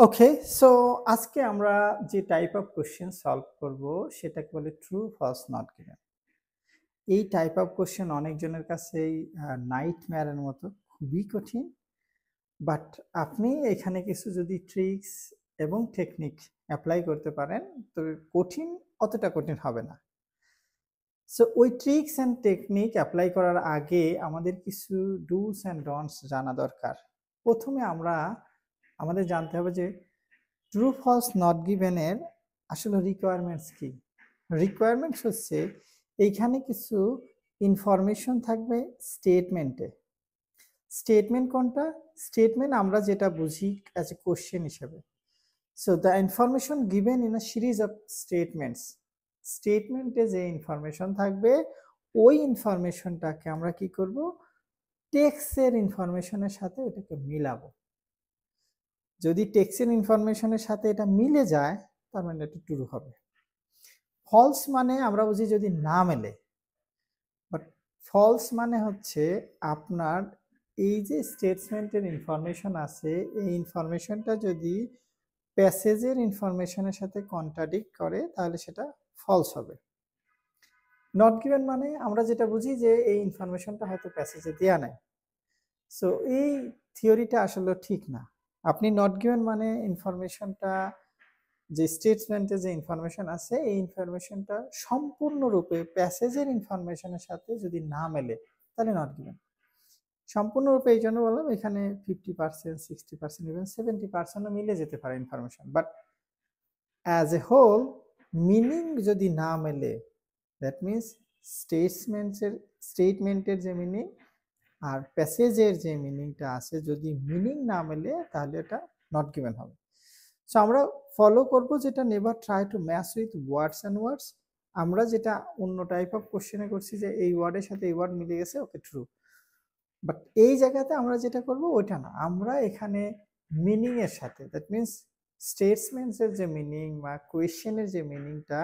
ওকে, so আজকে আমরা যে টাইপ অফ কোয়েশ্চেন সলভ করব সেটাকে বলে ট্রু, ফলস, নট গিভেন। এই টাইপ অফ কোয়েশ্চেন অনেকজনের কাছেই নাইটমেয়ারের মতো, খুবই কঠিন। বাট আপনি এখানে কিছু যদি ট্রিক্স এবং টেকনিক অ্যাপ্লাই করতে পারেন, তবে অতটা কঠিন হবে না। সো ওই ট্রিক্স অ্যান্ড টেকনিক অ্যাপ্লাই করার আগে আমাদের কিছু ডুস অ্যান্ড ডন্টস জানা দরকার। প্রথমে আমাদের জানতে হবে যে ট্রু, ফলস, নট গিভেন এর আসলে রিকোয়ারমেন্টস কি? রিকোয়ারমেন্টস হচ্ছে এইখানে কিছু ইনফরমেশন থাকবে স্টেটমেন্টে। স্টেটমেন্ট কোনটা? স্টেটমেন্ট আমরা যেটা বুঝি অ্যাজ এ কোশ্চেন হিসেবে। So the information given in a series of statements. স্টেটমেন্টে যে ইনফরমেশন থাকবে ওই ইনফরমেশনটাকে আমরা কি করব? টেক্সটের ইনফরমেশনের সাথে ওটাকে মিলাবো। যদি টেক্সটের ইনফরমেশনের সাথে এটা মিলে যায় তার মানে এটা ট্রু হবে। ফলস মানে আমরা বুঝি যদি না মেলে, বাট ফলস মানে হচ্ছে আপনার এই যে স্টেটমেন্টের ইনফরমেশন আছে এই ইনফরমেশনটা যদি প্যাসেজের ইনফরমেশনের সাথে কন্ট্রাডিক্ট করে তাহলে সেটা ফলস হবে। নট গিভেন মানে আমরা যেটা বুঝি যে এই ইনফরমেশনটা হয়তো প্যাসেজে দেয়া নাই। সো এই থিওরিটা আসলে ঠিক না। আপনি নট গিভেন মানে ইনফরমেশনটা যে স্টেটমেন্টে যে ইনফরমেশন আছে এই ইনফরমেশনটা সম্পূর্ণরূপে প্যাসেজের ইনফরমেশনের সাথে যদি না মেলে তাহলে নট গিভেন। সম্পূর্ণরূপে এই জন্য বললাম, এখানে 50%, 60%, ইভেন 70%ও মিলে যেতে পারে information, but as a whole meaning যদি না মেলে, দ্যাট মিনস স্টেটমেন্টের যে মিনিং আর প্যাসেজের যে মিনিংটা আছে যদি মিনিং না মেলে তাহলে এটা নট গিভেন হবে। সো আমরা ফলো করব যেটা never try to match with words and words. আমরা যেটা অন্য টাইপ অফ কোশ্চেনে করছি যে এই ওয়ার্ডের সাথে এই ওয়ার্ড মিলে গেছে, ওকে ট্রু। বাট এই জায়গাতে আমরা যেটা করব ওইটা না, আমরা এখানে মিনিং এর সাথে, দ্যাট মিনস স্টেটমেন্টসের যে মিনিং বা কোয়েশ্চেনের যে মিনিংটা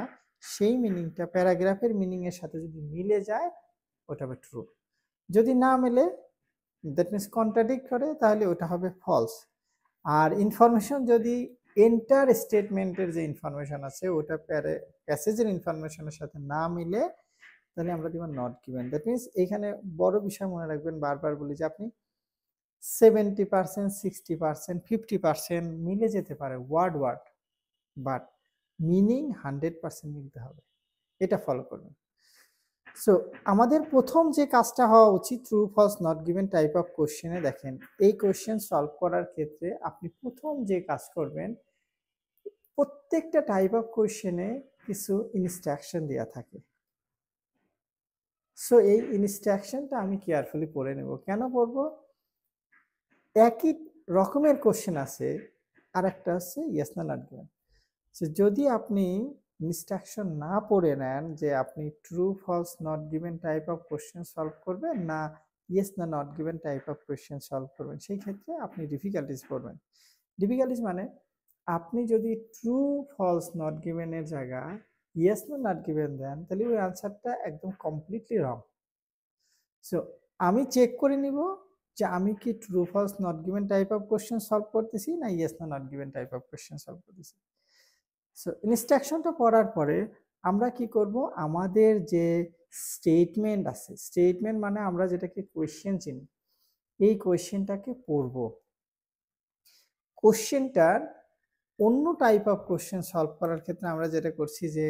সেই মিনিংটা প্যারাগ্রাফের মিনিং এর সাথে যদি মিলে যায় ওটা হবে ট্রু। যদি না মেলে, দ্যাট মিনস কন্ট্রাডিক্ট করে, তাহলে ওটা হবে ফলস। আর ইনফরমেশন যদি এন্টার স্টেটমেন্টের যে ইনফরমেশন আছে ওটা প্যাসেজের ইনফরমেশনের সাথে না মিলে তাহলে আমরা দিব নট গিভেন। দ্যাট মিনস এখানে বড় বিষয় মনে রাখবেন, বারবার বলি যে আপনি 70%, 60%, 50% মিলে যেতে পারে ওয়ার্ড, বাট মিনিং 100% মিলতে হবে। এটা ফলো করবেন। সো আমাদের প্রথম যে কাজটা হওয়া উচিত true, false, not given type of কোশ্চেনে, দেখেন এই কোশ্চেন সলভ করার ক্ষেত্রে আপনি প্রথম যে কাজ করবেন, প্রত্যেকটা টাইপ অফ কোশ্চেনে কিছু ইনস্ট্রাকশন দেওয়া থাকে। সো এই ইনস্ট্রাকশনটা আমি কেয়ারফুলি পড়ে নেব। কেন পড়বো? একই রকমের কোশ্চেন আছে, আর একটা হচ্ছে ইয়েস না নট গিভেন। যদি আপনি ইনস্ট্রাকশন না পড়ে নেন যে আপনি true, false, not given type of question solve করবেন না ইয়েস না not given type of question solve করবেন, সেই ক্ষেত্রে আপনি ডিফিকাল্টিস পড়বেন। ডিফিকাল্টিস মানে আপনি যদি ট্রু, ফলস, নট গিভেন এর জায়গায় ইয়েস না নট গিভেন দেন তাহলে ওই আনসারটা একদম কমপ্লিটলি রং। সো আমি চেক করে নিব যে আমি কি true, false, not given type of question solve করতেছি না ইয়েস না not given type of question solve করতেছি। সো ইনস্ট্রাকশনটা পড়ার পরে আমরা কি করব, আমাদের যে স্টেটমেন্ট আছে, স্টেটমেন্ট মানে আমরা যেটাকে কোয়েশ্চেন চিনি, এই কোয়েশ্চেনটাকে পড়ব। কোশ্চেনটার অন্য টাইপ অফ কোশ্চেন সলভ করার ক্ষেত্রে আমরা যেটা করছি যে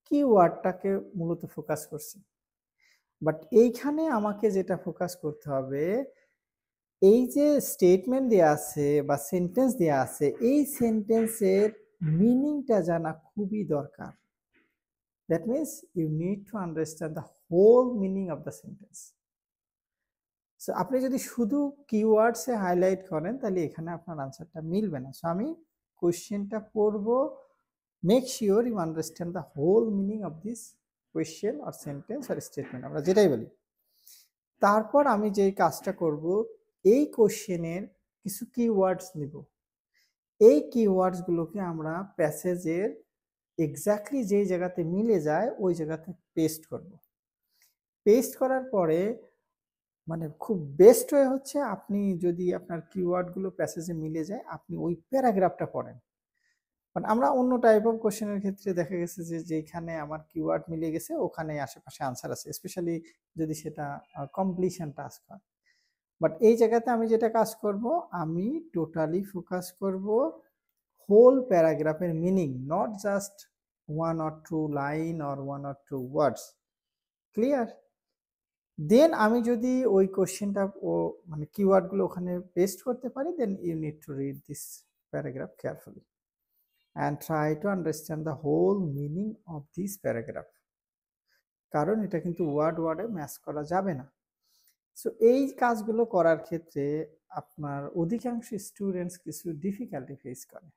কিওয়ার্ডটাকে মূলত ফোকাস করছি, বাট এইখানে আমাকে যেটা ফোকাস করতে হবে, এই যে স্টেটমেন্ট দেয়া আছে বা সেন্টেন্স দেয়া আছে এই সেন্টেন্সের মিনিংটা জানা খুবই দরকার। That means you need to understand the whole meaning of the sentence. So আপনি যদি শুধু কিওয়ার্ডসে হাইলাইট করেন তাহলে এখানে আপনার আনসারটা মিলবে না। সো আমি কোয়েশ্চেনটা পড়ব, make sure you understand the whole meaning of this question or sentence or statement, আমরা যেটাই বলি। তারপর আমি যে কাজটা করব, এই কোয়েশ্চেনের কিছু কিওয়ার্ডস নিব, এই কিওয়ার্ডসগুলোকে আমরা প্যাসেজের এক্স্যাক্টলি যেই জায়গাতে মিলে যায় ওই জায়গাতে পেস্ট করব। পেস্ট করার পরে মানে খুব বেস্ট ওয়ে হচ্ছে আপনি যদি আপনার কিওয়ার্ডগুলো প্যাসেজে মিলে যায়, আপনি ওই প্যারাগ্রাফটা পড়েন। বাট আমরা অন্য টাইপ অফ কোয়েশ্চেনের ক্ষেত্রে দেখা গেছে যে যেখানে আমার কিওয়ার্ড মিলে গেছে ওখানেই আশেপাশে আনসার আছে। স্পেশালি যদি সেটা কমপ্লিশন টাস্ক হয়। বাট এই জায়গাতে আমি যেটা কাজ করব, আমি টোটালি ফোকাস করব হোল প্যারাগ্রাফের meaning, not just 1 or 2 line or 1 or 2 words. Clear? Then আমি যদি ওই কোশ্চেনটা মানে কিওয়ার্ডগুলো ওখানে পেস্ট করতে পারি, then you need to read this paragraph carefully and try to understand the whole meaning of this paragraph, কারণ এটা কিন্তু ওয়ার্ডে ম্যাচ করা যাবে না। সো এই কাজগুলো করার ক্ষেত্রে আপনার অধিকাংশ স্টুডেন্টস কিছু ডিফিকাল্টি ফেস করে।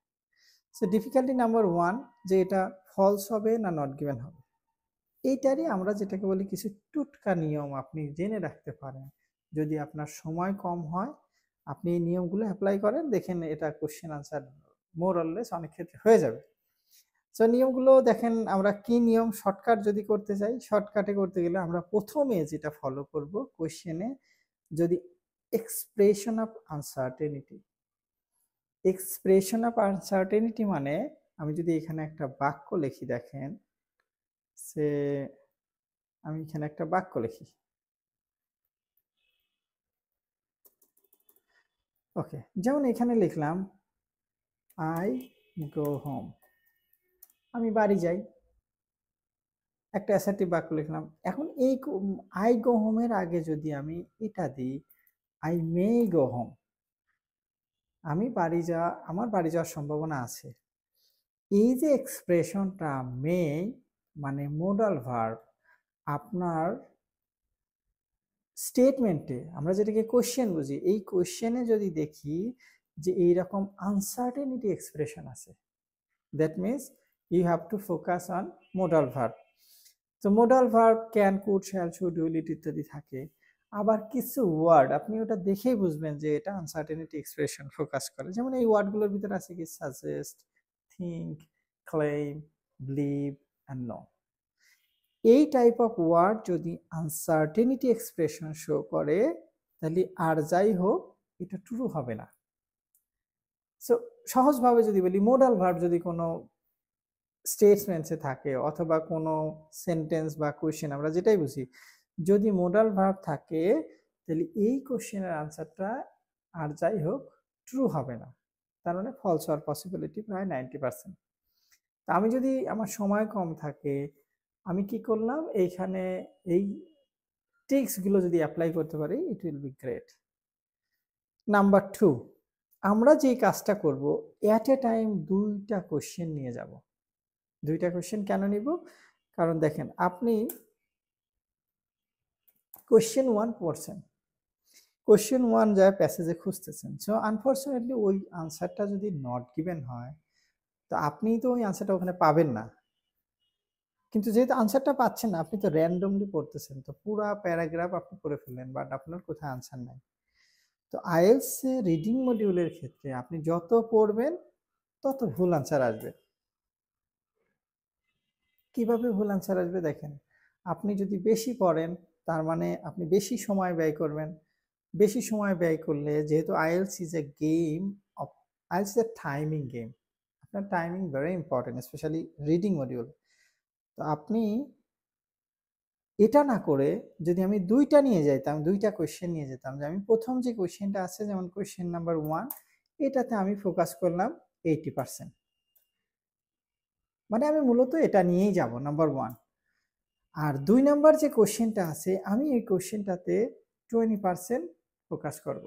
সো ডিফিকাল্টি নাম্বার 1, যে এটা ফলস হবে না নট গিভেন হবে। এইটারই আমরা যেটাকে বলি কিছু টুটকা নিয়ম আপনি জেনে রাখতে পারেন। যদি আপনার সময় কম হয়, আপনি এই নিয়মগুলো অ্যাপ্লাই করেন, দেখেন এটা question answer more or less অনেক ক্ষেত্রে হয়ে যাবে। সো নিয়মগুলো দেখেন, আমরা কি নিয়ম শর্টকাট যদি করতে চাই, শর্টকাটে করতে গেলে আমরা প্রথমে যেটা ফলো করব, কোশ্চেনে যদি expression of uncertainty, expression of uncertainty মানে আমি যদি এখানে একটা বাক্য লিখি, দেখেন সে আমি এখানে একটা বাক্য লিখি, ওকে, যেমন এখানে লিখলাম আই গো হোম, আমি বাড়ি যাই, একটা অ্যাসার্টিভ বাক্য লিখলাম। এখন এই আই গো হোমের আগে যদি আমি এটা দিই আই মে গো হোম, আমার বাড়ি যাওয়ার সম্ভাবনা আছে। এই যে এক্সপ্রেশনটা মে মানে মোডাল ভার্ব, আপনার স্টেটমেন্টে আমরা যেটাকে কোশ্চেন বুঝি, এই কোশ্চেনে যদি দেখি যে এইরকম আনসার্টেনিটি এক্সপ্রেশন আছে, that means you have to focus on modal verb. তো modal verb can, could, shall, should, will, ইট ইত্যাদি থাকে। আবার কিছু ওয়ার্ড আপনি ওটা দেখেই বুঝবেন যে এটা আনসার্টেনিটি এক্সপ্রেশন ফোকাস করে। যেমন এই ওয়ার্ডগুলোর ভিতরে আছে কি suggest, think, claim, believe and know. এই টাইপ অফ ওয়ার্ড যদি আনসার্টেনিটি এক্সপ্রেশন শো করে, তাহলে আর যাই হোক এটা ট্রু হবে না। সো সহজভাবে যদি বলি, মোডাল ভার্ব যদি কোনো স্টেটমেন্টসে থাকে অথবা কোনো সেন্টেন্স বা কোয়েশ্চেন, আমরা যেটাই বুঝি, যদি মোডাল ভার্ব থাকে, তাহলে এই কোশ্চেনের আনসারটা আর যাই হোক ট্রু হবে না। তার মানে ফলস হওয়ার পসিবিলিটি প্রায় 90%। তা আমি যদি আমার সময় কম থাকে, আমি কি করলাম, এইখানে এই ট্রিক্সগুলো যদি অ্যাপ্লাই করতে পারি, it will be great. Number 2, আমরা যে কাজটা করব, অ্যাট এ টাইম 2টা কোশ্চেন নিয়ে যাব। 2টা কোশ্চেন কেন নিব? কারণ দেখেন, আপনি কোশ্চেন 1 পড়ছেন, কোশ্চেন 1 যা প্যাসেজে খুঁজতেছেন, সো আনফরচুনেটলি ওই আনসারটা যদি নট গিভেন হয়, তো আপনি তো ওই আনসারটা ওখানে পাবেন না। কিন্তু যেহেতু আনসারটা পাচ্ছেন না, আপনি তো র্যান্ডমলি পড়তেছেন, তো পুরা প্যারাগ্রাফ আপনি পড়ে ফেললেন, বাট আপনার কোথায় আনসার নাই। তো আইএলটিএস রিডিং মডিউলের ক্ষেত্রে আপনি যত পড়বেন তত ভুল আনসার আসবে। কিভাবে ভুল আনসার আসবে দেখেন, আপনি যদি বেশি পড়েন, তার মানে আপনি বেশি সময় ব্যয় করবেন। বেশি সময় ব্যয় করলে, যেহেতু IELTS is a game of, IELTS is a timing game, আপনার timing very important, specially reading module. তো আপনি এটা না করে যদি আমি 2টা নিয়ে যাইতাম, 2টা কোয়েশ্চেন নিয়ে যেতাম, যে আমি প্রথম যে কোয়েশ্চেনটা আছে, যেমন কোয়েশ্চেন নাম্বার 1, এটাতে আমি ফোকাস করলাম 80%, মানে আমি মূলত এটা নিয়েই যাব নাম্বার 1। আর 2 নাম্বার যে কোশ্চেনটা আছে, আমি এই কোশ্চেনটাতে 20% ফোকাস করব।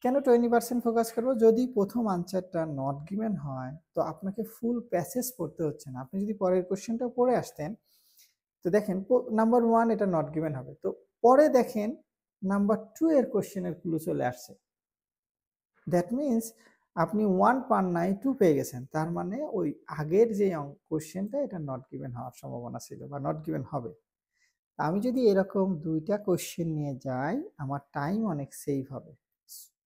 কেন 20% ফোকাস করব? যদি প্রথম আনসারটা নট গিভেন হয়, তো আপনাকে ফুল প্যাসেজ পড়তে হচ্ছে না। আপনি যদি পরের কোশ্চেনটা পড়ে আসতেন, তো দেখেন নাম্বার 1 এটা নট গিভেন হবে, তো পরে দেখেন নাম্বার 2 এর কোশ্চেনের ক্লু চলে আসছে। দ্যাট মিনস আপনি 1 পান নাই, 2 পেয়ে গেছেন। তার মানে ওই আগের যে কোশ্চেনটা এটা নট গিভেন হওয়ার সম্ভাবনা ছিল বা নট গিভেন হবে। আমি যদি এরকম 2টা কোশ্চেন নিয়ে যাই, আমার টাইম অনেক সেভ হবে।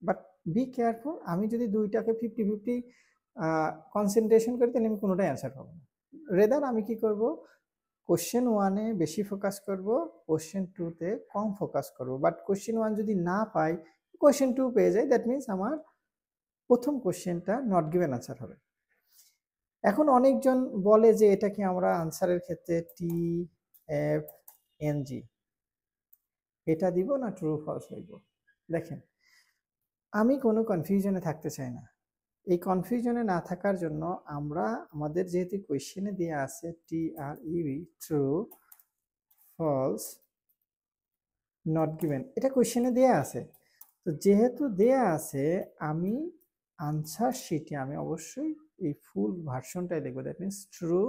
বাট বি কেয়ারফুল, আমি যদি 2টাকে 50-50 কনসেন্ট্রেশন করি, তাহলে আমি কোনোটাই অ্যান্সার পাবো না। রেদার আমি কি করব, কোশ্চেন 1 এ বেশি ফোকাস করব, কোশ্চেন 2 তে কম ফোকাস করব। বাট কোশ্চেন 1 যদি না পাই, কোশ্চেন 2 পেয়ে যাই, দ্যাট মিন্স আমার প্রথম কোশ্চেনটা নট গিভেন আনসার হবে। এখন অনেকজন বলে যে এটাকে আমরা আনসারের ক্ষেত্রে টি এফ এন জি এটা দিব না ট্রু ফলস লিখব। দেখেন, আমি কোনো কনফিউশনে থাকতে চাই না। এই কনফিউশনে না থাকার জন্য আমরা আমাদের যেহেতু কোয়েশ্চেনে দেওয়া আছে T R U E true false not given, এটা কোয়েশ্চেনে দেওয়া আছে। তো যেহেতু দেয়া আছে, আমি আনসার শিটে আমি অবশ্যই এই ফুল ভার্সনটাই লিখবো, that means true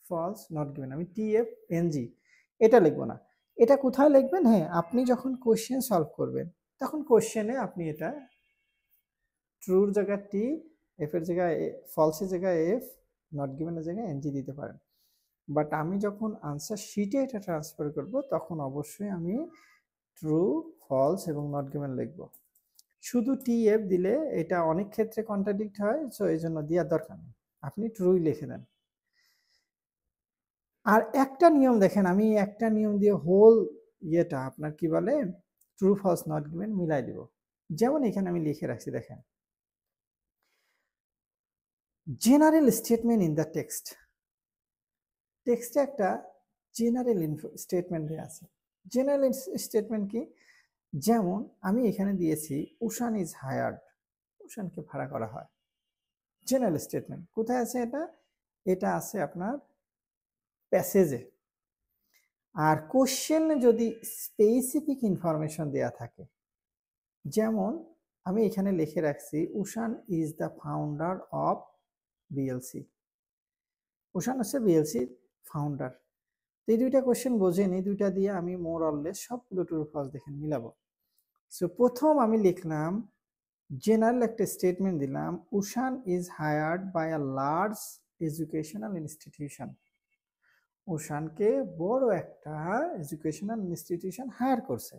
false not given. আমি টিএফ এনজি এটা লিখবো না। এটা কোথায় লিখবেন? হ্যাঁ, আপনি যখন কোশ্চেন সলভ করবেন তখন কোশ্চেনে আপনি এটা ট্রুর জায়গায় টি, এফ এর জায়গায় ফলসের জায়গায় এফ, নট গিভেনের জায়গায় এনজি দিতে পারেন। বাট আমি যখন আনসার শিটে এটা ট্রান্সফার করব তখন অবশ্যই আমি ট্রু, ফলস এবং নট গিভেন লিখব। শুধু টিএফ দিলে এটা অনেক ক্ষেত্রে কন্ট্রাডিক্ট হয়, সো এই জন্য দেওয়ার দরকার নেই, আপনি ট্রুই লিখে দেন। আর একটা নিয়ম দেখেন, আমি একটা নিয়ম দিয়ে হোল ইয়েটা আপনার কি বলে ট্রু ফলস নট গিভেন মিলাই দিব। যেমন এখানে আমি লিখে রাখছি, দেখেন, general statement in the text. টেক্সটে একটা জেনারেল স্টেটমেন্ট দেওয়া আছে। জেনারেল স্টেটমেন্ট কি? যেমন আমি এখানে দিয়েছি উশান ইজ হায়ার্ড, উশানকে ভাড়া করা হয়। জেনারেল স্টেটমেন্ট কোথায় আছে? এটা এটা আছে আপনার প্যাসেজে। আর কোশ্চেনে যদি স্পেসিফিক ইনফরমেশন দেয়া থাকে, যেমন আমি এখানে লিখে রাখছি Oshane is the founder of BLC. Oshane হচ্ছে বিএলসির ফাউন্ডার। এই দুইটা কোশ্চেন বোঝেন, এই দুইটা দিয়ে আমি মোর অরলেস সবগুলো ট্রু ফলস দেখেন মিলাবো। সো প্রথম আমি লিখলাম জেনারেল একটা স্টেটমেন্ট দিলাম, Ushan is hired by a large educational institution. উশানকে বড় একটা এডুকেশনাল ইনস্টিটিউশন হায়ার করছে,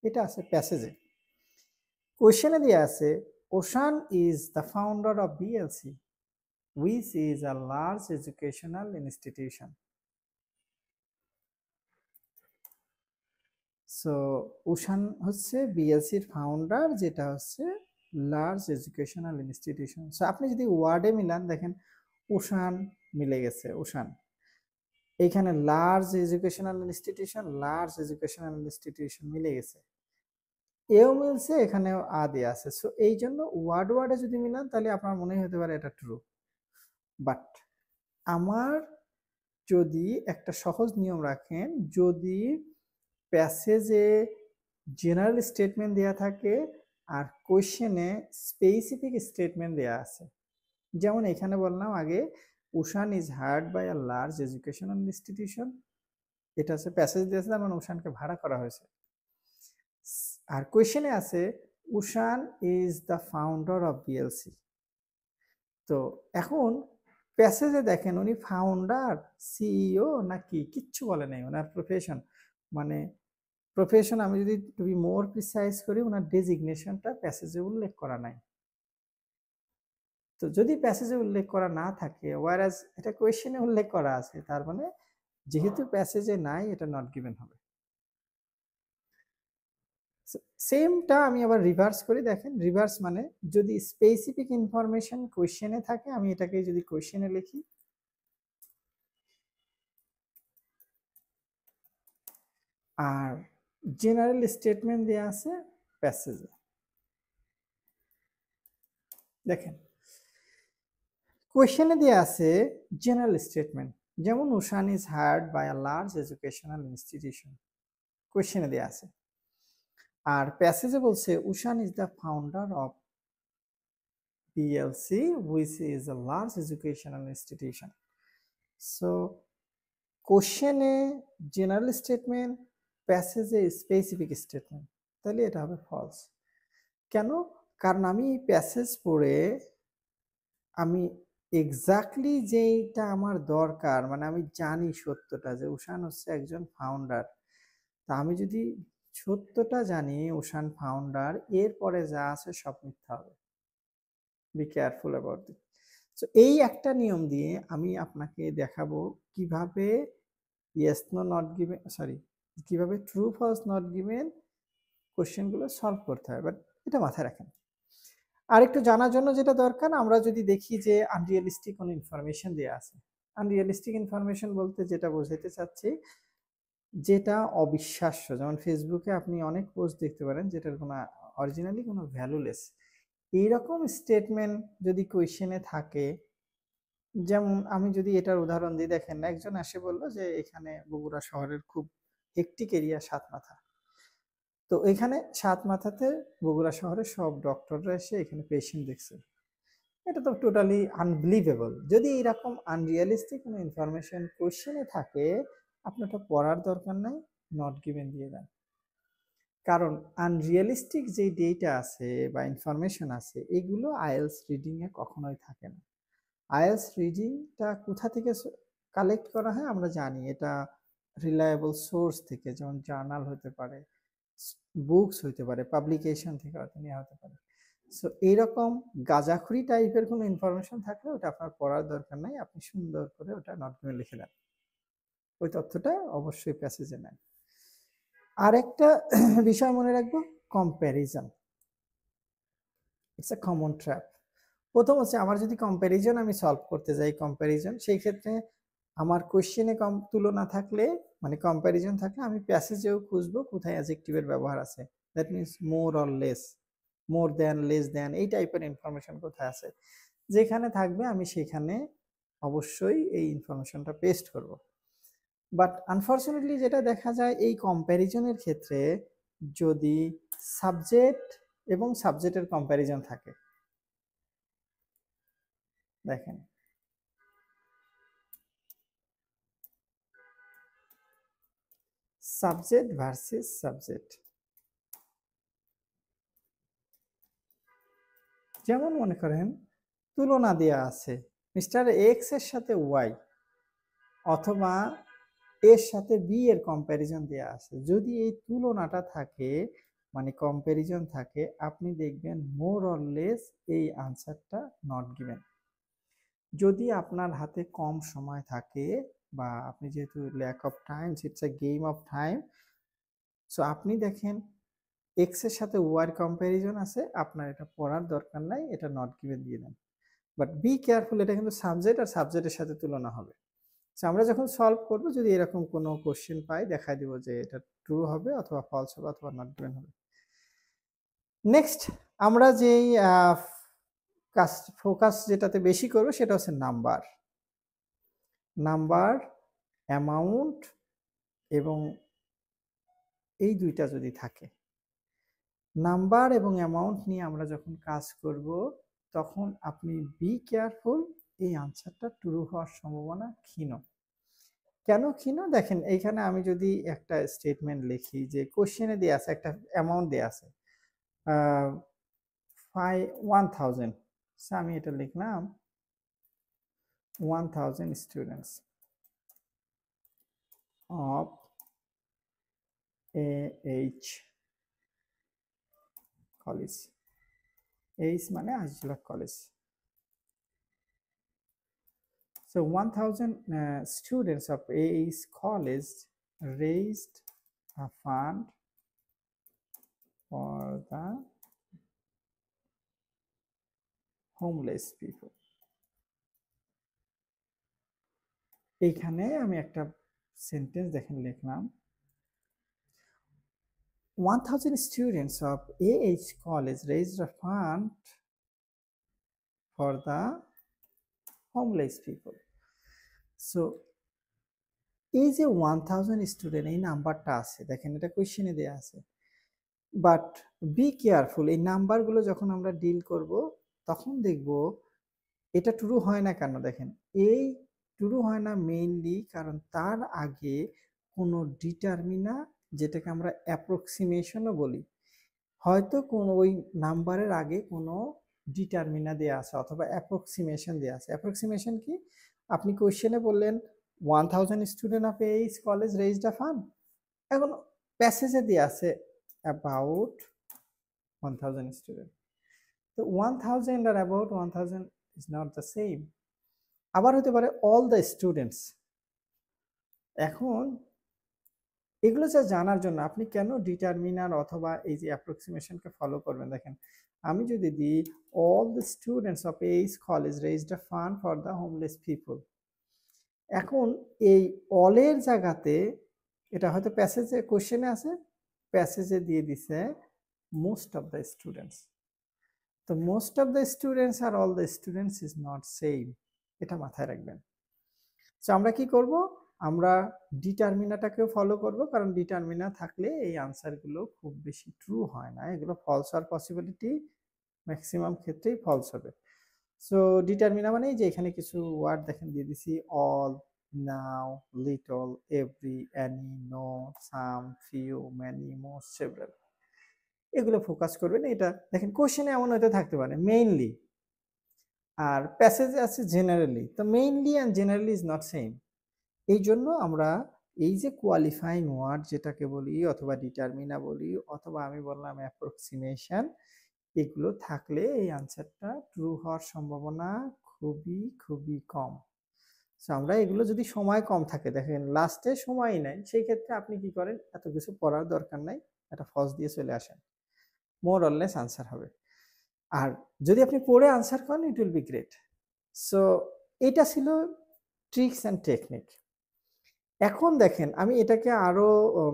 এটা আছে প্যাসেজে। কোশ্চেনে দিয়ে আছে ocean is the founder of BLC which is a large educational institution. So Oshane হচ্ছে বিএলসির ফাউন্ডার, যেটা হচ্ছে লার্জ এডুকেশনাল ইনস্টিটিউশন। সো আপনি যদি ওয়ার্ডে মিলান, দেখেন উশান মিলে গেছে, উশান এখানে লার্জ এডুকেশনাল ইনস্টিটিউশন মিলে গেছে, এও মিলছে, এখানেও আ দিয়ে আছে। সো এই জন্য ওয়ার্ডে যদি মিলান তাহলে আপনার মনে হতে পারে এটা ট্রু। বাট আমার যদি একটা সহজ নিয়ম রাখেন, যদি প্যাসেজে জেনারেল স্টেটমেন্ট দেয়া থাকে আর কোশ্চেনে স্পেসিফিক স্টেটমেন্ট দেয়া আছে, যেমন এখানে বললাম আগে উশান is hired by a large educational institution, এটা হচ্ছে প্যাসেজ দিয়েছে, তার মানে উশানকে ভাড়া করা হয়েছে। আর কোয়েশ্চেনে আছে Oshane is the founder of BLC. তো এখন প্যাসেজে দেখেন উনি ফাউন্ডার, সিইও নাকি কিচ্ছু বলে নাই, ওনার প্রফেশন, মানে প্রফেশন আমি যদি টু বি মোর প্রিসাইজ করি, ওনার ডেজিগনেশনটা প্যাসেজে উল্লেখ করা নাই। তো যদি প্যাসেজে উল্লেখ করা না থাকে, ওয়ারাজ এটা কোয়েশ্চেনে উল্লেখ করা আছে, তার মানে যেহেতু প্যাসেজে নাই, এটা নট গিভেন হবে। সেমটা আমি আবার রিভার্স করি, দেখেন রিভার্স মানে যদি স্পেসিফিক ইনফরমেশন কোয়েশ্চেনে থাকে, আমি এটাকে যদি কোয়েশ্চেনে লিখি, আর জেনারেল স্টেটমেন্ট দেওয়া আছে প্যাসেজে। দেখেন কোয়েশ্চেনে দেওয়া আছে জেনারেল স্টেটমেন্ট, যেমন Ushan is hired by a large educational institution, কোয়েশ্চেনে দেওয়া আছে। আর প্যাসেজে বলছে Ushan is the founder of PLC which is a large educational institution. So কোশ্চেনে জেনারেল স্টেটমেন্ট, প্যাসেজে স্পেসিফিক স্টেটমেন্ট, তাহলে এটা হবে ফলস। কেন? কারণ আমি প্যাসেজ পড়ে আমি এক্স্যাক্টলি যেটা আমার দরকার, মানে আমি জানি সত্যটা যে উশান হচ্ছে একজন ফাউন্ডার, তা আমি যদি সত্যটা জানি উশান ফাউন্ডার, এরপরে যা আছে সব মিথ্যা হবে। Be careful about this. So এই একটা নিয়ম দিয়ে আমি আপনাকে দেখাবো কিভাবে yes no not given, sorry, কিভাবে ট্রু ফলস নট গিভেন কোশ্চেনগুলো সলভ করতে হয়, বাট এটা মাথায় রাখেন। আরেকটু জানার জন্য যেটা দরকার, আমরা যদি দেখি যে আনরিয়ালিস্টিক কোনো ইনফরমেশন দেওয়া আছে, আনরিয়ালিস্টিক ইনফরমেশন বলতে যেটা বোঝাতে চাচ্ছি, যেটা অবিশ্বাস্য, যেমন ফেসবুকে আপনি অনেক পোস্ট দেখতে পারেন যেটার কোনো অরিজিনালি কোনো ভ্যালুলেস, এইরকম স্টেটমেন্ট যদি কোয়েশ্চেনে থাকে, যেমন আমি যদি এটার উদাহরণ দিই, দেখেন একজন এসে বললো যে এখানে বগুড়া শহরের খুব হেক্টিক এরিয়া সাত মাথা, তো এখানে সাত মাথাতে বগুড়া শহরের সব ডক্টররা এসে এখানে পেশেন্ট দেখছে। এটা তো টোটালি আনবিলিভেবল। যদি এরকম আনরিয়ালিস্টিক কোনো ইনফরমেশন কোশ্চেনে থাকে, আপনার তো পড়ার দরকার নাই, নট গিভেন দিয়ে দেন। কারণ আনরিয়ালিস্টিক যে ডেটা আছে বা ইনফরমেশন আছে, এগুলো আইএলস রিডিং এ কখনোই থাকে না। আইএলস রিডিংটা কোথা থেকে কালেক্ট করা হয় আমরা জানি, এটা রিলায়েবল সোর্স থেকে, যেমন জার্নাল হতে পারে, বুকস হতে পারে, পাবলিকেশন থেকে হয়তো নেওয়া হতে পারে। সো এইরকম গাঁজাখুরি টাইপের কোনো ইনফরমেশন থাকলে ওটা আপনার পড়ার দরকার নাই, আপনি সুন্দর করে ওটা নট গিভেন লিখে দেন, ওই তথ্যটা অবশ্যই প্যাসেজে নেন। আরেকটা বিষয় মনে রাখবো, comparison, it's a common trap. প্রথম হচ্ছে, আমার যদি কম্প্যারিজন আমি সলভ করতে যাই, কম্প্যারিজন, সেই ক্ষেত্রে আমার কোশ্চেনে তুলনা থাকলে, মানে কম্প্যারিজন থাকলে, আমি প্যাসেজেও খুঁজবো কোথায় অ্যাডজেক্টিভের ব্যবহার আছে, that means more or less, more than, less than, এই টাইপের ইনফরমেশন কোথায় আছে, যেখানে থাকবে আমি সেখানে অবশ্যই এই ইনফরমেশনটা পেস্ট করব। বাট আনফর্চুনেটলি যেটা দেখা যায়, এই কম্প্যারিজনের ক্ষেত্রে যদি সাবজেক্ট এবং সাবজেক্টের কম্প্যারিজন থাকে, দেখেন সাবজেক্ট ভার্সেস সাবজেক্ট, যেমন মনে করেন তুলনা দেয়া আছে মিস্টার এক্স এর সাথে ওয়াই, অথবা এর সাথে বি এর কম্প্যারিজন দেয়া আছে, যদি এই তুলনাটা থাকে, মানে কম্প্যারিজন থাকে, আপনি দেখবেন মোর অর লেস এই আনসারটা নট গিভেন। যদি আপনার হাতে কম সময় থাকে, বা আপনি যেহেতু lack of time, it's a game of time, so আপনি দেখেন এক্স এর সাথে ওয়াই কম্প্যারিজন আছে, আপনার এটা পড়ার দরকার নাই, এটা নট গিভেন দিয়ে দেন। বাট বি কেয়ারফুল, এটা কিন্তু সাবজেক্ট আর সাবজেক্টের সাথে তুলনা হবে। আমরা যখন সলভ করব, যদি এরকম কোনো কোশ্চেন পাই, দেখাই দিব যে এটা ট্রু হবে অথবা ফলস হবে অথবা নট গিভেন হবে। নেক্সট আমরা যেই ফোকাস যেটাতে বেশি করব, সেটা হচ্ছে নাম্বার, নাম্বার, অ্যামাউন্ট, এবং এই দুইটা যদি থাকে, নাম্বার এবং অ্যামাউন্ট নিয়ে আমরা যখন কাজ করব, তখন আপনি বি কেয়ারফুল, এই আনসারটা ট্রু হওয়ার সম্ভাবনা ক্ষীণ। কেন ক্ষীণ? দেখেন এইখানে আমি যদি একটা স্টেটমেন্ট লিখি যে কোশ্চেনে দেয়া আছে, একটা অ্যামাউন্ট দেয়া আছে 1000, আমি এটা লিখলাম 1000 students of H college, H মানে Azizul college. So 1000 students of AIS college raised a fund for the homeless people. এইখানে আমি একটা সেন্টেন্স দেখেন লিখলাম, 1000 students of AH college raised a fund for the homeless people. So এই যে 1000 student, এই নাম্বারটা আছে, দেখেন এটা কোশ্চেনে দেয়া আছে, বাট বি কেয়ারফুল, এই নাম্বারগুলো যখন আমরা ডিল করব, তখন দেখব এটা ট্রু হয় না। কেন? দেখেন এই ট্রু হয় না মেইনলি কারণ তার আগে কোনো ডিটারমিনা, যেটাকে আমরা অ্যাপ্রক্সিমেশনও বলি, হয়তো কোনো ওই নাম্বারের আগে কোনো ডিটারমিনা দেয়া আছে অথবা অ্যাপ্রক্সিমেশন দেয়া আছে। অ্যাপ্রক্সিমেশন কি? আপনি কোশ্চেনে বললেন 1000 student of H college raised a fund, এখন প্যাসেজে দেয়া আছে অ্যাবাউট 1000 স্টুডেন্ট, তো 1000 আর about 1000 is not the same. আবার হতে পারে অল দ্য স্টুডেন্টস, এখন এগুলো যা জানার জন্য আপনি কেন ডিটারমিনার অথবা এই যে অ্যাপ্রক্সিমেশনকে ফলো করবেন, দেখেন আমি যদি দিই all the students of H college raised a fund for the homeless people, এখন এই অলের জায়গাতে এটা হয়তো প্যাসেজে কোশ্চেনে আছে, প্যাসেজে দিয়ে দিছে মোস্ট অফ দ্য স্টুডেন্টস। তো মোস্ট অফ দ্য স্টুডেন্টস আর all the students is not same, এটা মাথায় রাখবেন। তো আমরা কি করব, আমরা ডিটারমিনারটাকেও ফলো করব, কারণ ডিটারমিনার থাকলে এই আনসারগুলো খুব বেশি ট্রু হয় না, এগুলো ফলস হওয়ার পসিবিলিটি ম্যাক্সিমাম ক্ষেত্রেই ফলস হবে। সো ডিটারমিনার মানে যে এখানে কিছু ওয়ার্ড দেখেন দিয়ে দিছি, অল, নাও, লিটল, এভরি, এনি, নো, সাম, ফিউ, মেনি, মোস্ট, সেভারাল, এগুলো ফোকাস করবেন। এটা দেখেন কোশ্চেনে এমন হয়তো থাকতে পারে মেইনলি, আর প্যাসেজে আছে জেনারেলি, তো mainly and generally is not same. এই জন্য আমরা এই যে কোয়ালিফাইং ওয়ার্ড যেটাকে বলি অথবা ডিটারমিনা বলি অথবা আমি বললাম অ্যাপ্রক্সিমেশন, এগুলো থাকলে এই আনসারটা ট্রু হওয়ার সম্ভাবনা খুবই খুবই কম। সো আমরা এগুলো যদি সময় কম থাকে, দেখেন লাস্টে সময় নাই, সেই ক্ষেত্রে আপনি কি করেন, এত কিছু পড়ার দরকার নাই, একটা ফলস দিয়ে চলে আসেন, মোর অর লেস আনসার হবে। আর যদি আপনি পড়ে আনসার করেন it will be great. So এটা ছিল ট্রিক্স অ্যান্ড টেকনিক। এখন দেখেন আমি এটাকে আরো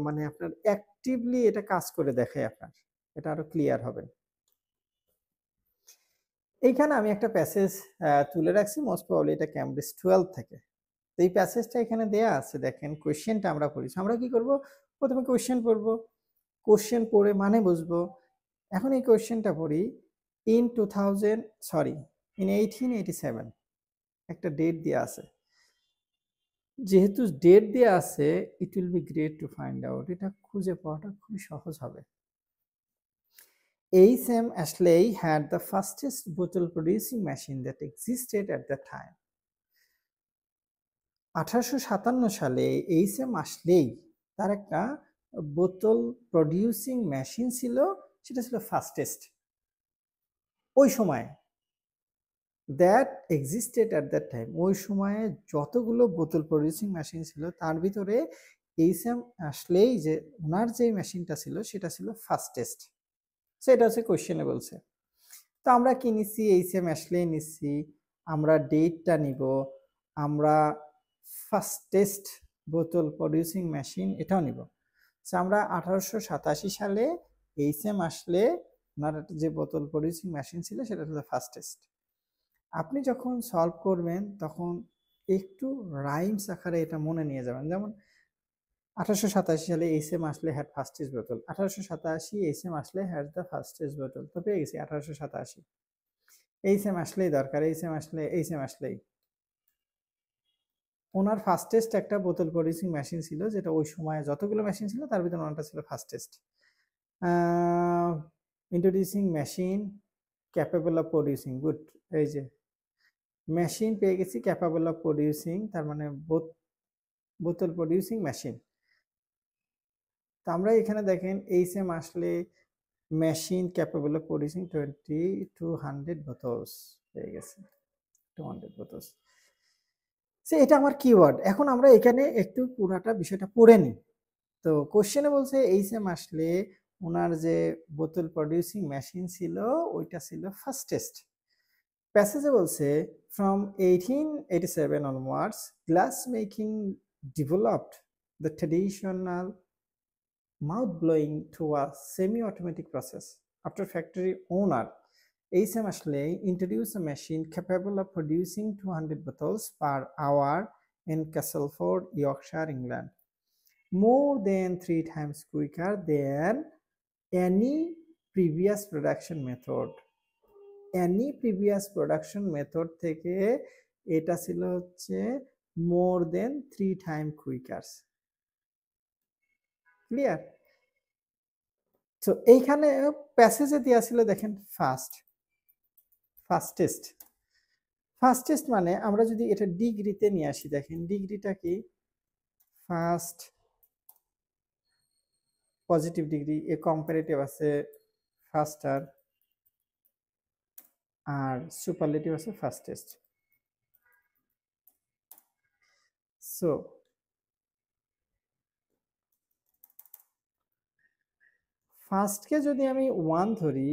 মানে আপনার অ্যাক্টিভলি এটা কাজ করে দেখাই, আপনার এটা আরো ক্লিয়ার হবে। এইখানে আমি একটা প্যাসেজ তুলে রাখছি, মোস্ট প্রবাবলি এটা ক্যামব্রিজ 12 থেকে। তো এই প্যাসেজটা এখানে দেয়া আছে, দেখেন কোশ্চেনটা আমরা পড়িছি। আমরা কি করব, প্রথমে কোশ্চেন পড়ব, কোশ্চেন পড়ে মানে বুঝবো। এখন এই কোশ্চেনটা পড়ি, ইন 1887 একটা ডেট দেয়া আছে, যেহেতু ডেট দেয়া আছে it will be great to find out, এটা খুঁজে পাওয়াটা খুবই সহজ হবে। H.M. Ashley had the fastest bottle producing machine that existed at the time. 1857 সালে H.M. Ashley তার একটা বোতল প্রডিউসিং মেশিন ছিল, সেটা ছিল ফাস্টেস্ট ওই সময়, that existed at that time. ওই সময়ে যতগুলো বোতল প্রডিউসিং মেশিন ছিল তার ভিতরে H.M. Ashley যে ওনার যে মেশিনটা ছিল সেটা ছিল ফাস্টেস্ট। সেটা হচ্ছে কোশ্চেনে বলছে। তো আমরা কি নিচ্ছি, H.M. Ashley নিচ্ছি, আমরা ডেটটা নিব, আমরা ফাস্টেস্ট বোতল প্রডিউসিং মেশিন এটাও নিব। সো আমরা 1887 সালে H.M. Ashley ওনার যে বোতল প্রডিউসিং মেশিন ছিল সেটা হলো ফাস্টেস্ট। আপনি যখন সলভ করবেন তখন একটু রাইমস আকারে এটা মনে নিয়ে যাবেন, যেমন 1887 সালে H.M. Ashley হ্যাড ফাস্টেস্ট বোতল, 1887 H.M. Ashley had the fastest বোতল, তো পেয়ে গেছি 1887। H.M. Ashley দরকার, H.M. Ashley ওনার ফাস্টেস্ট একটা বোতল প্রডিউসিং মেশিন ছিল, যেটা ওই সময় যতগুলো মেশিন ছিল তার ভিতরে ওনারটা ছিল fastest. Introducing machine capable of producing, good, এই যে মেশিন পেয়ে গেছি ক্যাপেবল অফ প্রডিউসিং, তার মানে বোতল প্রডিউসিং মেশিন। তো আমরা এখানে দেখেন H.M. Ashley machine capable of producing 200 bottles পেয়ে গেছে, 200 বোতলস। এটা আমার কিওয়ার্ড। এখন আমরা এখানে একটু পুরাটা বিষয়টা পড়ে নিই। তো কোশ্চেনে বলছে H.M. Ashley ওনার যে বোতল প্রডিউসিং মেশিন ছিল ওইটা ছিল ফাস্টেস্ট। প্যাসেজে বলছে from 1887 onwards glass making developed the traditional mouth blowing to a semi-automatic process. After factory owner H.M. Ashley introduced a machine capable of producing 200 bottles per hour in Castleford, Yorkshire, England, more than 3 times quicker than any previous production method. Any previous production method থেকে এটা ছিল হচ্ছে more than 3 times quicker. Clear? তো এইখানে প্যাসেজে দেওয়া ছিল দেখেন fastest. Fastest মানে আমরা যদি এটা ডিগ্রিতে নিয়ে আসি, দেখেন ডিগ্রিটা কি, ফার্স্ট পজিটিভ ডিগ্রি, এ কম্পারেটিভ আছে ফাস্টার, আর সুপারলেটিভ আছে ফাস্টেস্ট। সো ফার্স্টকে যদি আমি 1 ধরি,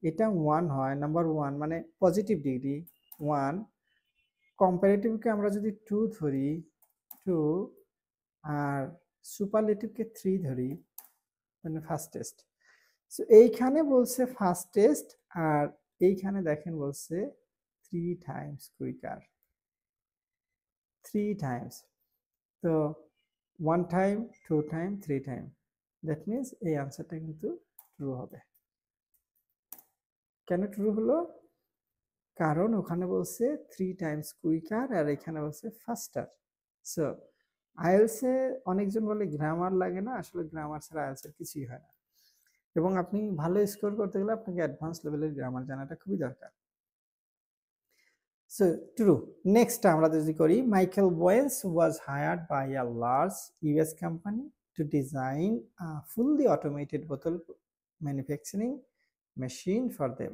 এটা 1 হয়, নাম্বার 1 মানে পজিটিভ ডিগ্রি 1, কম্পারেটিভকে আমরা যদি 2 ধরি 2, আর সুপারলেটিভকে 3 ধরি, মানে ফাস্টেস্ট। সো এইখানে বলছে ফাস্টেস্ট, আর এইখানে দেখেন বলছে 3 টাইমস কুইকার, 3 টাইমস। তো 1 time, 2 time, 3 time, that means এই আনসারটা কিন্তু ট্রু হবে। কেন ট্রু হলো? কারণ ওখানে বলছে 3 টাইমস কুইকার, আর এখানে বলছে ফাস্টার। সো আইএলসে অনেকজন বলে গ্রামার লাগে না, আসলে গ্রামার ছাড়া আইএলসের কিছুই হয় না। এবং আপনি ভালো স্কোর করতে গেলে আপনাকে অ্যাডভান্স লেভেলের গ্রামার জানাটা খুবই দরকার। So true. নেক্সট আমরা যদি করি, Michael Bowens was hired by a large US company to design a fully automated বোতল ম্যানুফ্যাকচারিং মেশিন ফর দেম।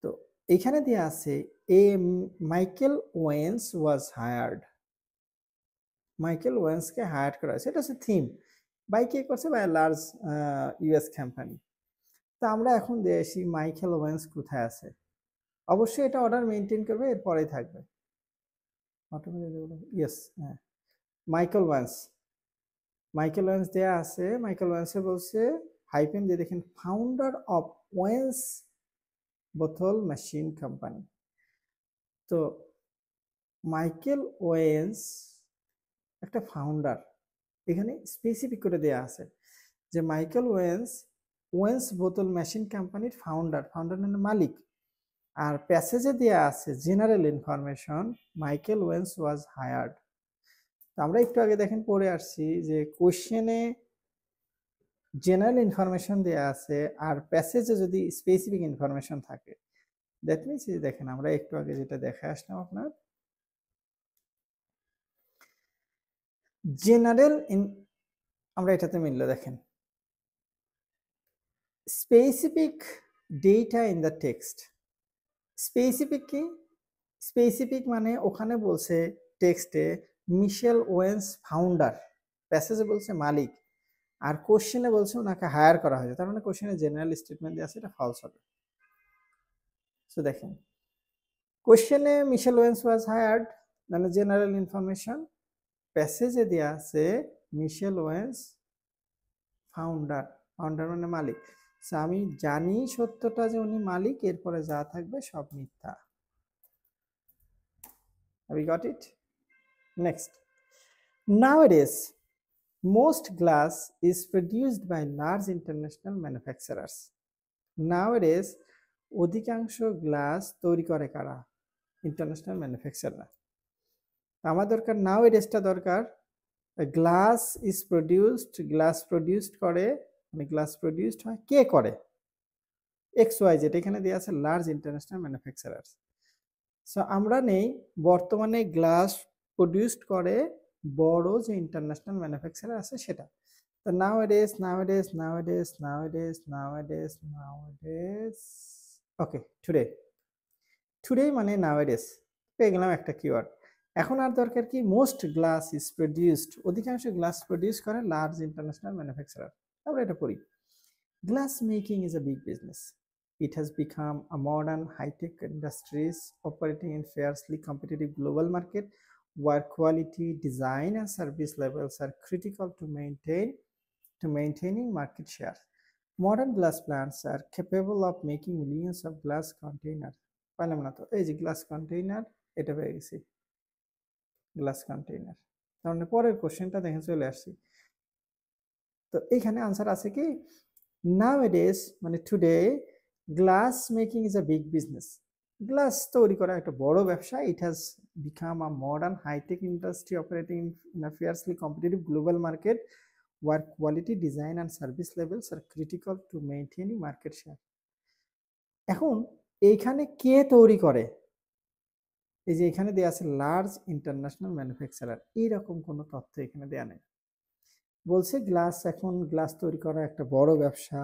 তো এখানে দেওয়া আছে এ Michael Owens was hired, Michael ওয়েন্সকে হায়ার করা হয়েছে, এটা হচ্ছে থিম। বাই কে করছে? By large US company. তো আমরা এখন দেখি মাইকেল ওয়েন্স কোথায় আছে। অবশ্যই এটা অর্ডার মেনটেন করবে, এরপরেই থাকবে ইয়েস, হ্যাঁ, মাইকেল ওয়েন্স, মাইকেল ওয়েন্স দেয়া আছে। মাইকেল ওয়েন্সে বলছে হাইপেন দিয়ে দেখেন, ফাউন্ডার অফ ওয়েন্স বোতল মেশিন কোম্পানি। তো মাইকেল ওয়েন্স একটা ফাউন্ডার, এখানে স্পেসিফিক করে দেয়া আছে যে মাইকেল ওয়েন্স ওয়েন্স বোতল মেশিন কোম্পানির ফাউন্ডার, ফাউন্ডার মানে মালিক। আর প্যাসেজে দেয়া আছে general information, Michael Owens was hired. আমরা একটু আগে দেখেন পড়ে আসছি যে কোশ্চেনে জেনারেল ইনফরমেশন দেয়া আছে, আর প্যাসেজে যদি স্পেসিফিক ইনফরমেশন থাকে, দ্যাট মিনস দেখেন আমরা একটু আগে যেটা দেখে আসলাম আপনার জেনারেল আমরা এটাতে মিললো। দেখেন specific data in the text, specific কি? স্পেসিফিক মানে ওখানে বলছে টেক্সটে মিশেল ওয়েন্স ফাউন্ডার, প্যাসেজে বলছে মালিক, আর কোশ্চেনে বলছে ওনাকে হায়ার করা হয়েছে, তার মানে কোশ্চেনে জেনারেল স্টেটমেন্ট দিয়ে আছে, এটা ফলস হবে। সো দেখেন কোশ্চেনে মিশেল ওয়েন্স ওয়াজ হায়ার্ড মানে জেনারেল ইনফরমেশন, প্যাসেজে দেওয়া আছে মিশেল ওয়েন্স ফাউন্ডার, ফাউন্ডার মানে মালিক। সো আমি জানি সত্যটা যে উনি মালিক, এরপরে যা থাকবে সব মিথ্যা। We got it? Next. Nowadays, most glass is produced by large international manufacturers. Nowadays, অধিকাংশ গ্লাস তৈরি করে কারা? International manufacturer. আমার দরকার নাওএডেজটা দরকার। Glass is produced, glass produced করে মানে গ্লাস প্রডিউসড হয় কে করে? XYZ, এখানে দেওয়া আছে লার্জ ইন্টারন্যাশনাল ম্যানুফ্যাকচারার। সো আমরা নেই বর্তমানে গ্লাস প্রডিউসড করে বড় যে ইন্টারন্যাশনাল ম্যানুফ্যাকচারার আছে সেটা। তো নাওএডেজ, নাওএডেজ, নাওএডেজ, নাওএডেজ, নাওএডেজ, নাওএডেজ, ওকে, টুডে, টুডে মানে নাওএডেজ, পেয়ে গেলাম একটা কিওয়ার্ড। এখন আর দরকার কি? মোস্ট গ্লাস ইজ প্রডিউসড, অধিকাংশ গ্লাস প্রডিউস করে লার্জ ইন্টারন্যাশনাল ম্যানুফ্যাকচারার। আমরা এটা পড়ি, glass making is a big business. It has become a modern high-tech industries operating in fiercely competitive global market where quality, design and service levels are critical to maintaining market share. Modern glass plants are capable of making millions of glass containers. পাইলাম না তো, এই যে glass container, এটা পেয়ে গেছি glass container. তার মানে পরের কোশ্চেনটা দেখে চলে আসছি। তো এইখানে আনসার আছে কি, নাওএডেজ মানে today, glass making is a big business, glass তৈরি করা একটা বড় ব্যবসা। It has become a modern hi tech industry operating in a fiercely competitive global market where quality, design and service levels are critical to maintaining market share. এখন এইখানে কে তৈরি করে? এই যে এখানে দেওয়া আছে লার্জ ইন্টারন্যাশনাল ম্যানুফ্যাকচারার, এইরকম কোনো তথ্য এখানে দেওয়া নেই। বলছে গ্লাস, এখন গ্লাস তৈরি করা একটা বড় ব্যবসা,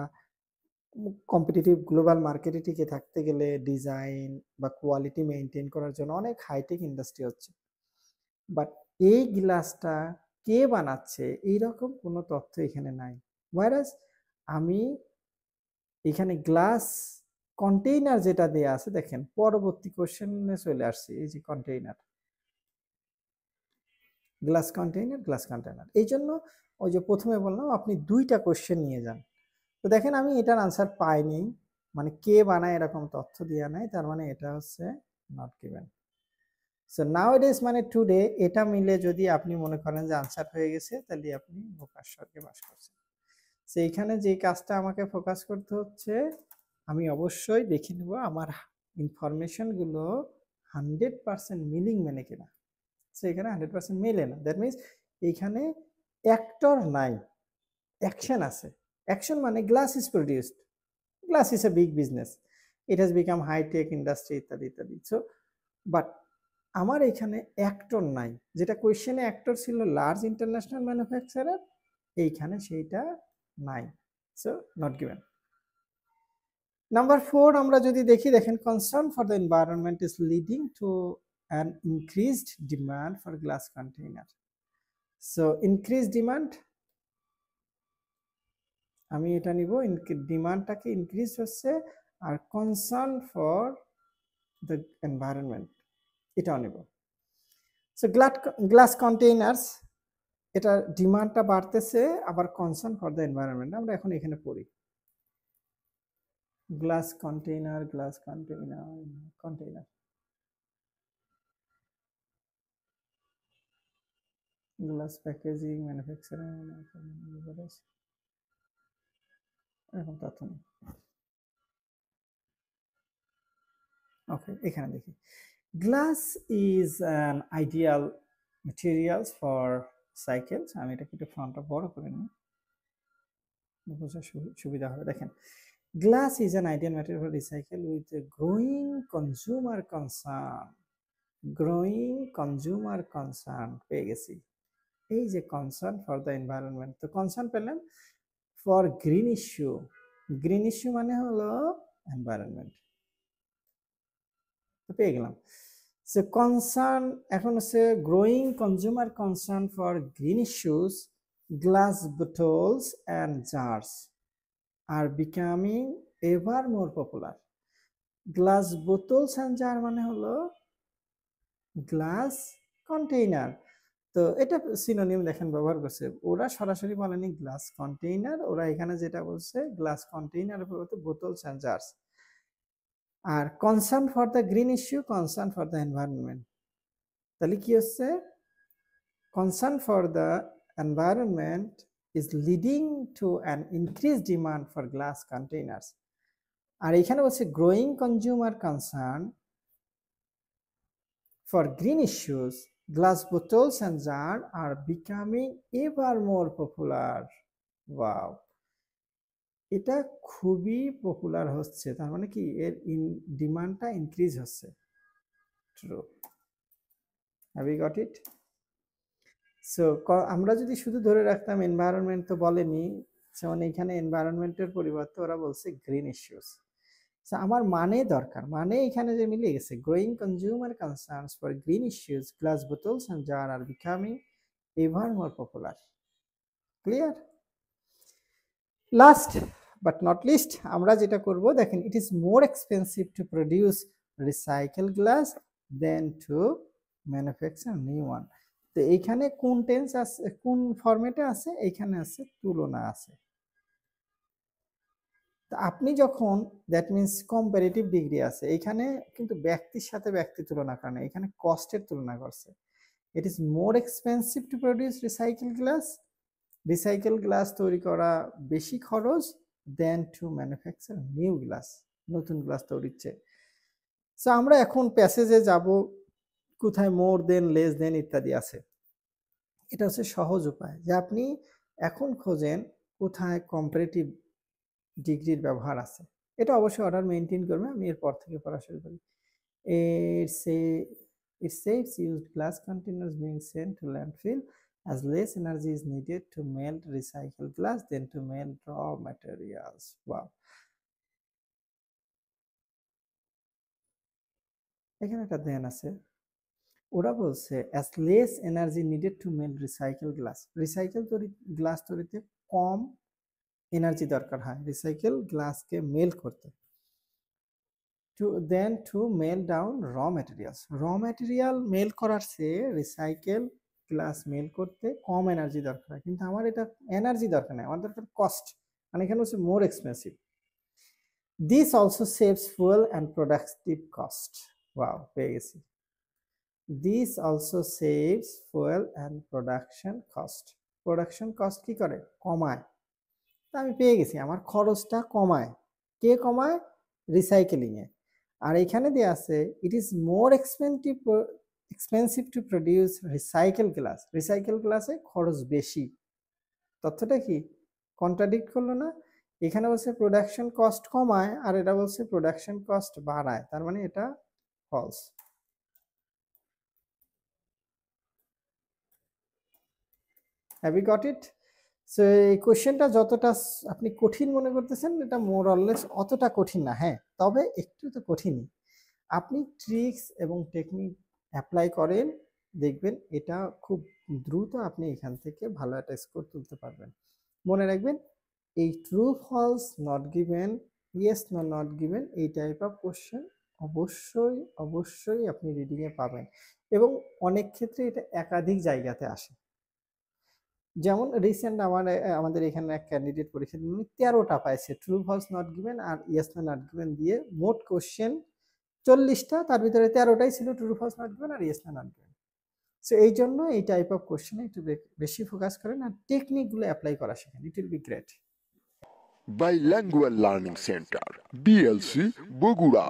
কম্পিটিটিভ গ্লোবাল মার্কেটে টিকে থাকতে গেলে ডিজাইন বা কোয়ালিটি মেনটেন করার জন্য অনেক হাইটেক ইন্ডাস্ট্রি হচ্ছে। বাট এই গ্লাসটা কে বানাচ্ছে এইরকম কোনো তথ্য এখানে নাই। ওয়ারাস আমি এখানে গ্লাস কন্টেইনার যেটা দেয়া আছে, দেখেন পরবর্তী কোশ্চেনে চলে আসছে, এই যে container, glass container, glass container. এই জন্য ওই যে প্রথমে বললাম আপনি দুইটা কোশ্চেন নিয়ে যান। তো দেখেন আমি এটার আনসার পাইনি, মানে কে বানায় এরকম তথ্য দেওয়া নাই, তার মানে এটা হচ্ছে নট গিভেন। সো নাওএডেজ মানে টুডে, এটা মিলে যদি আপনি মনে করেন যে আনসার হয়ে গেছে, তাহলে আপনি বোকার স্বর্গে বাস করছেন। সো এইখানে যে কাজটা আমাকে ফোকাস করতে হচ্ছে, আমি অবশ্যই দেখে নেব আমার ইনফরমেশনগুলো 100% মিলিং মেনে কিনা। সো এখানে 100% মেলে না, দ্যাট মিনস এইখানে অ্যাক্টর নাই, অ্যাকশন আছে। অ্যাকশন মানে glass is produced, glass is a big business, it has become hi tech industry ইত্যাদি ইত্যাদি। সো বাট আমার এখানে অ্যাক্টর নাই, যেটা কোয়েশ্চেনে অ্যাক্টর ছিল লার্জ ইন্টারন্যাশনাল ম্যানুফ্যাকচারার, এইখানে সেইটা নাই, সো নট গিভেন। নাম্বার 4 আমরা যদি দেখি, দেখেন concern for the environment is leading to an increased demand for glass container. So increase demand, আমি এটা নিব, ডিমান্ডটাকে ইনক্রিজ হচ্ছে, আর কনসার্ন ফর দ্য এনভায়রনমেন্ট এটাও নিব। সো গ্লাস কন্টেইনার্স, এটা ডিমান্ডটা বাড়তেছে, আবার কনসার্ন ফর দ্য এনভায়রনমেন্ট, আমরা এখন এখানে পড়ি glass container, glass container, container, glass packaging manufacturing, এরকম তথ্য নেই। ওকে, এখানে দেখি glass is an ideal materials for cycles, আমি এটাকে একটু ফন্টটা বড় করে নিই, বোঝার সুবিধা হবে। দেখেন glass is an ideal material for recycle with a growing consumer concern, growing consumer concern পেয়ে গেছি। এই যে কনসার্ন ফর দ্য এনভায়রনমেন্ট, তো কনসার্ন পেলাম for green issue, green issue মানে হলো এনভায়রনমেন্ট, তো পেয়ে গেলাম। সো কনসার্ন এখন হচ্ছে growing consumer concern for green issues, glass bottles and jars are becoming ever more popular. Glass bottles and jar মানে হলো গ্লাস কন্টেইনার, তো এটা সিনোনিম দেখেন ব্যবহার করছে, ওরা সরাসরি বলেনি গ্লাস কন্টেইনার, ওরা এখানে যেটা বলছে গ্লাস কন্টেইনার পরিবর্তে bottles and jars. R concern for the green issue, concern for the environment, তাহলে কি হচ্ছে concern for the environment is leading to an increased demand for glass containers. আর এখানে বলছে growing consumer concern for green issues, glass bottles and jars are becoming ever more popular. Wow, এটা খুবই popular হচ্ছে, তার মানে কি এর ডিমান্ডটা ইনক্রিজ হচ্ছে। True, have you got it? So আমরা যদি শুধু ধরে রাখতাম এনভায়রনমেন্ট তো বলেনি, যেমন এখানে এনভায়রনমেন্টের পরিবর্তে ওরা বলছে গ্রিন ইস্যুস, আমার মানে দরকার, মানে এখানে যে মিলে গেছে growing consumer concerns for green issues, glass bottles and jar are becoming ever more popular. Clear? Last but not least আমরা যেটা করব, দেখেন it is more expensive to produce recycle glass than to manufacture new one. তো এইখানে কোন tense আছে, কোন ফরম্যাটে আছে, এইখানে আছে তুলনা আছে। তো আপনি যখন দ্যাট মিনস কম্পারেটিভ ডিগ্রি আছে, এইখানে কিন্তু ব্যক্তির সাথে ব্যক্তি তুলনা করে না, এখানে কস্টের তুলনা করছে। ইট is more expensive to produce recycle glass, recycle glass তৈরি করা বেশি খরচ, দেন টু ম্যানুফ্যাকচার নিউ গ্লাস, নতুন গ্লাস তৈরির চেয়ে। সো আমরা এখন প্যাসেজে যাব, কোথায় মোর দেন, লেস দেন ইত্যাদি আছে। এটা হচ্ছে সহজ উপায় যে আপনি এখন খোঁজেন কোথায় কম্পারেটিভ ডিগ্রির ব্যবহার আছে। এটা অবশ্যই অর্ডার মেনটেন করবে, আমি এরপর থেকে পড়া শুরু করি। It saves used glass containers being sent to landfill as less energy is needed to melt recycled glass than to melt raw materials. Wow. এখানে একটা দেন আছে, ওরা বলছে as less energy needed to melt recycled glass, recycle glass তৈরিতে কম energy দরকার হয় recycle গ্লাসকে মেল্ট করতে। To melt down raw materials, raw material melt করার চেয়ে রিসাইকেল গ্লাস মেল করতে কম এনার্জি দরকার হয়, কিন্তু আমার এটা এনার্জি দরকার নেই, আমার দরকার কস্ট, মানে এখানে হচ্ছে more expensive. This also saves fuel and productive cost, wow পেয়ে গেছি। This also saves fuel and production cost কি করে, কমায়। তা আমি পেয়ে গেছি আমার খরচটা কমায়, কে কমায়, রিসাইকেলিং এ। আর এখানে দেয়া আছে ইট is more expensive to produce recycle glass, recycle গ্লাসে খরচ বেশি। তথ্যটা কি কন্ট্রাডিক্ট করলো না? এখানে বলছে প্রোডাকশন কস্ট কমায় আর এটা বলছে প্রোডাকশন কস্ট বাড়ায়, তার মানে এটা false. Have you got it? So এই কোশ্চেনটা যতটা আপনি কঠিন মনে করতেছেন এটা মোর অললেস অতটা কঠিন না, হ্যাঁ তবে একটু তো কঠিনই। আপনি ট্রিক্স এবং টেকনিক অ্যাপ্লাই করেন, দেখবেন এটা খুব দ্রুত আপনি এখান থেকে ভালো একটা স্কোর তুলতে পারবেন। মনে রাখবেন এই true false not given, yes no not given, এই টাইপ অফ কোশ্চেন অবশ্যই অবশ্যই আপনি রিডিংয়ে পাবেন, এবং অনেক ক্ষেত্রে এটা একাধিক জায়গাতে আসে। যেমন রিসেন্ট আমাদের এখানে এক ক্যান্ডিডেট পরীক্ষা দিলেন, 13টা পাইছে ট্রু ফলস নট গিভেন আর ইয়েস নো নট গিভেন দিয়ে, মোট কোশ্চেন 40টা, তার ভিতরে 13টাই ছিল ট্রু ফলস নট গিভেন আর yes no not given. So এই জন্য এই টাইপ অফ কোশ্চেনে একটু বেশি ফোকাস করেন আর টেকনিকগুলো অ্যাপ্লাই করা শেখেন, it will be great. Bilingual Learning Center, BLC, Bogura.